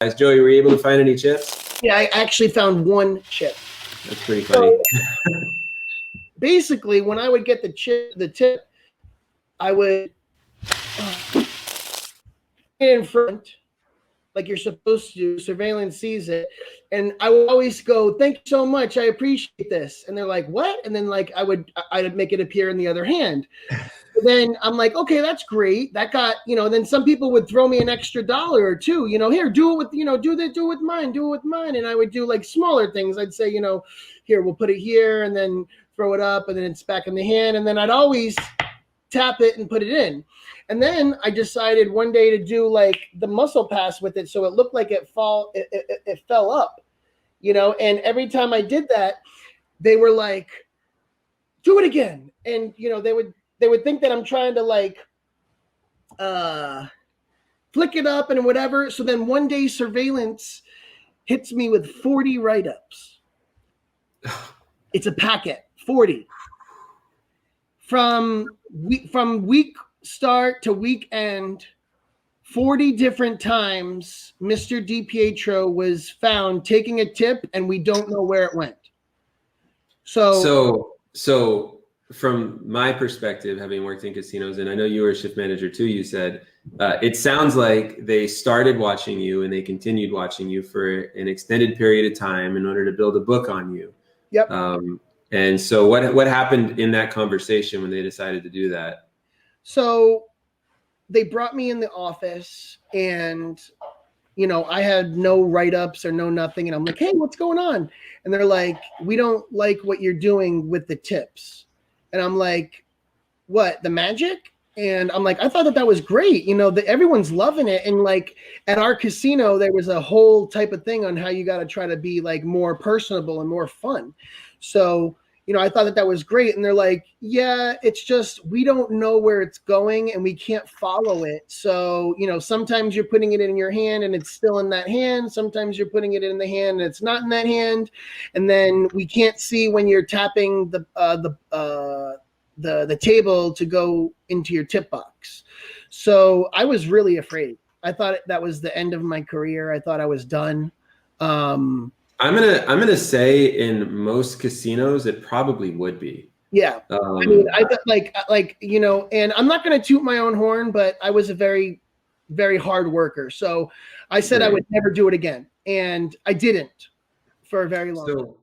Joey, were you able to find any chips? Yeah, I actually found one chip. That's pretty funny. So, basically, when I would get the tip, I would get in front, like you're supposed to. Surveillance sees it, and I would always go, "Thank you so much, I appreciate this." And they're like, "What?" And then like I'd make it appear in the other hand. Then I'm like, okay, that's great. That got, then some people would throw me an extra $1 or $2, here, do it with, do it with mine. And I would do like smaller things. I'd say, here, we'll put it here and then throw it up and then it's back in the hand. And then I'd always tap it and put it in. And then I decided one day to do like the muscle pass with it. So it looked like it fell up, and every time I did that, they were like, do it again. And, they would think that I'm trying to like flick it up and whatever. So then one day surveillance hits me with 40 write-ups. It's a packet, 40. From week start to week end, 40 different times Mr. DiPietro was found taking a tip and we don't know where it went. So from my perspective, having worked in casinos, and I know you were a shift manager too, you said, it sounds like they started watching you and they continued watching you for an extended period of time in order to build a book on you. Yep. And so what happened in that conversation when they decided to do that? So they brought me in the office and, I had no write-ups or no nothing. And I'm like, hey, what's going on? And they're like, we don't like what you're doing with the tips. And I'm like, what, the magic? And I'm like, I thought that was great. Everyone's loving it. And like at our casino, there was a whole type of thing on how you got to try to be like more personable and more fun. So, I thought that was great. And they're like, yeah, it's just, we don't know where it's going and we can't follow it. So, sometimes you're putting it in your hand and it's still in that hand. Sometimes you're putting it in the hand and it's not in that hand. And then we can't see when you're tapping the table to go into your tip box. So I was really afraid. I thought that was the end of my career. I thought I was done. I'm gonna say in most casinos it probably would be. Yeah. I mean, I thought like and I'm not gonna toot my own horn, but I was a very, very hard worker. So I said I would never do it again. And I didn't for a very long time.